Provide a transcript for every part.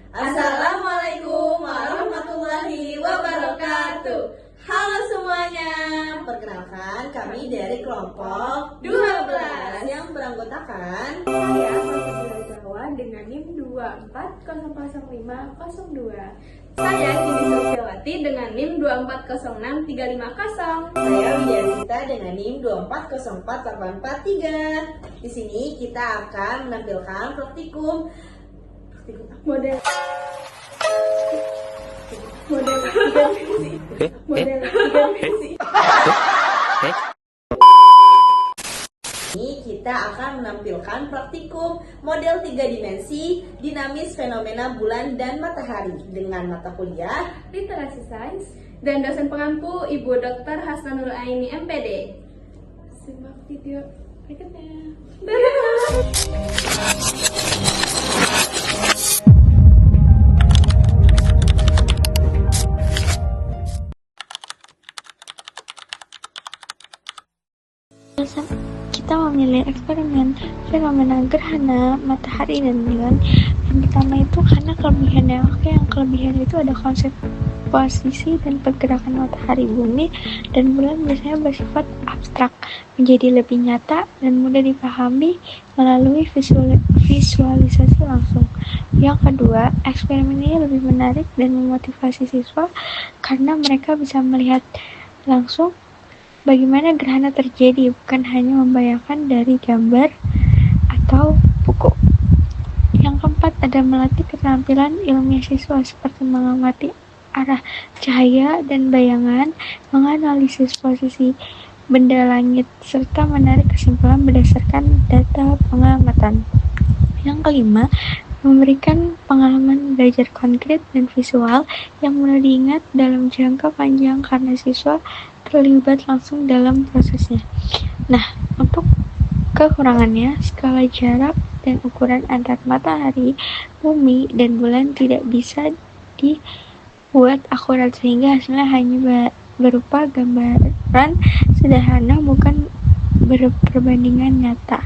Assalamualaikum warahmatullahi wabarakatuh. Halo semuanya, perkenalkan kami dari kelompok 12 yang beranggotakan Saya Fatimah Jawa dengan NIM 24000502. Saya Kini Sosiawati dengan NIM 2406350. Saya Widyasita dengan NIM 2404843. Di sini kita akan menampilkan praktikum Model ini kita akan menampilkan praktikum model 3 dimensi dinamis fenomena bulan dan matahari dengan mata kuliah Literasi Sains dan dosen pengampu Ibu Dr. Hasanul Aini MPD. Simak video berikutnya. Kita memilih eksperimen fenomena gerhana matahari dan bulan. Yang pertama itu karena kelebihannya. Yang kelebihan itu ada konsep posisi dan pergerakan matahari, bumi, dan bulan biasanya bersifat abstrak, menjadi lebih nyata dan mudah dipahami melalui visualisasi langsung. Yang kedua, eksperimen ini lebih menarik dan memotivasi siswa karena mereka bisa melihat langsung bagaimana gerhana terjadi, bukan hanya membayangkan dari gambar atau buku. Yang keempat, ada melatih keterampilan ilmiah siswa seperti mengamati arah cahaya dan bayangan, menganalisis posisi benda langit, serta menarik kesimpulan berdasarkan data pengamatan. Yang kelima, memberikan pengalaman belajar konkret dan visual yang mudah diingat dalam jangka panjang karena siswa terlibat langsung dalam prosesnya. Nah, untuk kekurangannya, skala jarak dan ukuran antar matahari, bumi, dan bulan tidak bisa dibuat akurat sehingga hasilnya hanya berupa gambaran sederhana, bukan berperbandingan nyata.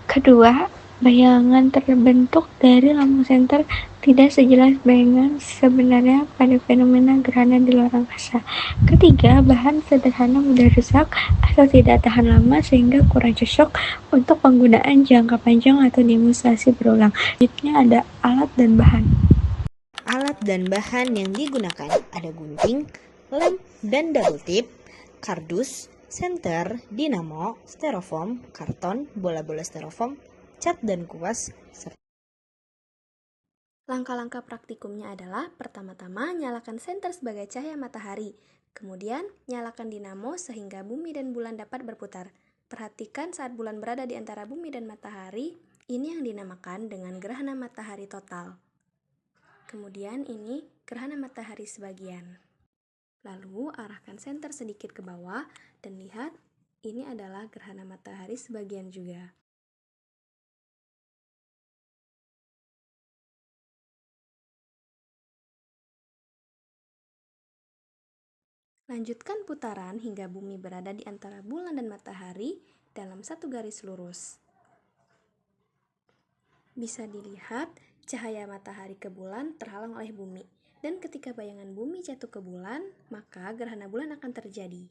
Kedua, bayangan terbentuk dari lambung senter tidak sejelas bayangan sebenarnya pada fenomena gerhana di luar angkasa. Ketiga, bahan sederhana mudah rusak atau tidak tahan lama sehingga kurang cocok untuk penggunaan jangka panjang atau demonstrasi berulang. Selanjutnya ada alat dan bahan. Alat dan bahan yang digunakan ada gunting, lem dan double tip, kardus, senter, dinamo, styrofoam, karton, bola-bola styrofoam, cat dan kuas, serta Langkah-langkah praktikumnya adalah pertama-tama nyalakan senter sebagai cahaya matahari, kemudian nyalakan dinamo sehingga bumi dan bulan dapat berputar. Perhatikan saat bulan berada di antara bumi dan matahari, ini yang dinamakan dengan gerhana matahari total. Kemudian ini gerhana matahari sebagian. Lalu arahkan senter sedikit ke bawah dan lihat ini adalah gerhana matahari sebagian juga. Lanjutkan putaran hingga bumi berada di antara bulan dan matahari dalam satu garis lurus. Bisa dilihat cahaya matahari ke bulan terhalang oleh bumi, dan ketika bayangan bumi jatuh ke bulan, maka gerhana bulan akan terjadi.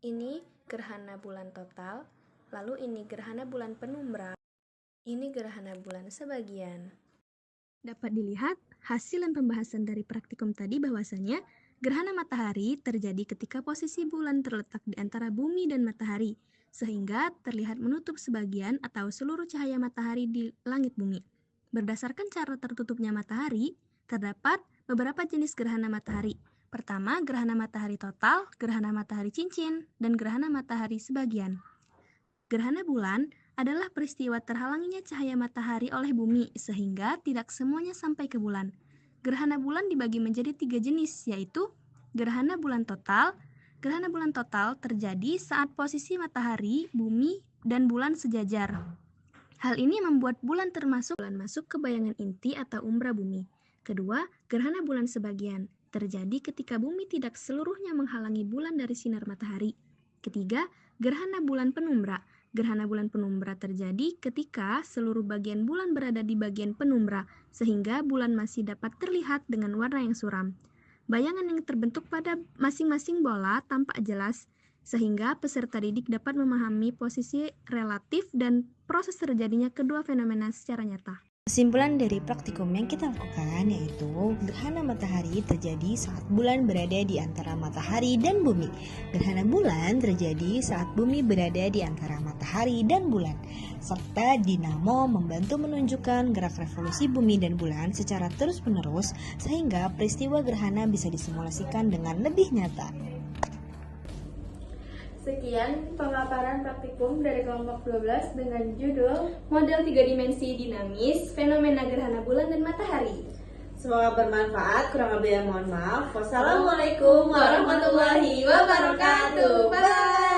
Ini gerhana bulan total, lalu ini gerhana bulan penumbra, ini gerhana bulan sebagian. Dapat dilihat hasil dan pembahasan dari praktikum tadi bahwasanya gerhana matahari terjadi ketika posisi bulan terletak di antara bumi dan matahari, sehingga terlihat menutup sebagian atau seluruh cahaya matahari di langit bumi. Berdasarkan cara tertutupnya matahari, terdapat beberapa jenis gerhana matahari. Pertama, gerhana matahari total, gerhana matahari cincin, dan gerhana matahari sebagian. Gerhana bulan adalah peristiwa terhalanginya cahaya matahari oleh bumi, sehingga tidak semuanya sampai ke bulan. Gerhana bulan dibagi menjadi 3 jenis, yaitu gerhana bulan total. Gerhana bulan total terjadi saat posisi matahari, bumi, dan bulan sejajar. Hal ini membuat bulan masuk ke bayangan inti atau umbra bumi. Kedua, gerhana bulan sebagian terjadi ketika bumi tidak seluruhnya menghalangi bulan dari sinar matahari. Ketiga, gerhana bulan penumbra. Gerhana bulan penumbra terjadi ketika seluruh bagian bulan berada di bagian penumbra, sehingga bulan masih dapat terlihat dengan warna yang suram. Bayangan yang terbentuk pada masing-masing bola tampak jelas, sehingga peserta didik dapat memahami posisi relatif dan proses terjadinya kedua fenomena secara nyata. Kesimpulan dari praktikum yang kita lakukan yaitu gerhana matahari terjadi saat bulan berada di antara matahari dan bumi. Gerhana bulan terjadi saat bumi berada di antara matahari dan bulan. Serta dinamo membantu menunjukkan gerak revolusi bumi dan bulan secara terus-menerus sehingga peristiwa gerhana bisa disimulasikan dengan lebih nyata. Sekian pemaparan praktikum dari kelompok 12 dengan judul Model 3 dimensi dinamis, fenomena gerhana bulan dan matahari. Semoga bermanfaat, kurang lebihnya mohon maaf. Wassalamualaikum warahmatullahi wabarakatuh. Bye.